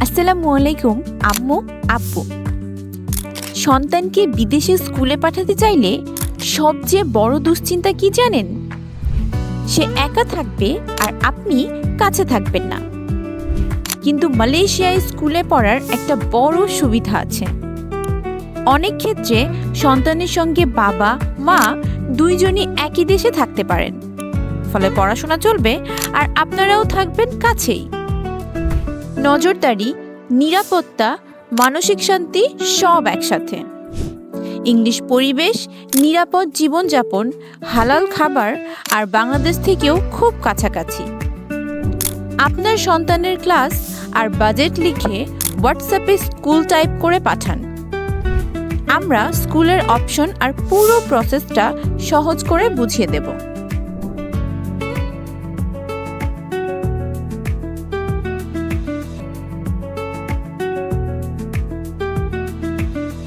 আসসালামু আলাইকুম আম্মু আব্বু। সন্তানকে বিদেশে স্কুলে পাঠাতে চাইলে সবচেয়ে বড় দুশ্চিন্তা কি জানেন? সে একা থাকবে আর আপনি কাছে থাকবেন না। কিন্তু মালয়েশিয়ায় স্কুলে পড়ার একটা বড় সুবিধা আছে। অনেক ক্ষেত্রে সন্তানের সঙ্গে বাবা মা দুইজনই একই দেশে থাকতে পারেন, ফলে পড়াশোনা চলবে আর আপনারাও থাকবেন কাছেই। নজরদারি, নিরাপত্তা, মানসিক শান্তি সব একসাথে। ইংলিশ পরিবেশ, নিরাপদ জীবনযাপন, হালাল খাবার আর বাংলাদেশ থেকেও খুব কাছাকাছি। আপনার সন্তানের ক্লাস আর বাজেট লিখে হোয়াটসঅ্যাপে স্কুল টাইপ করে পাঠান। আমরা স্কুলের অপশন আর পুরো প্রসেসটা সহজ করে বুঝিয়ে দেব।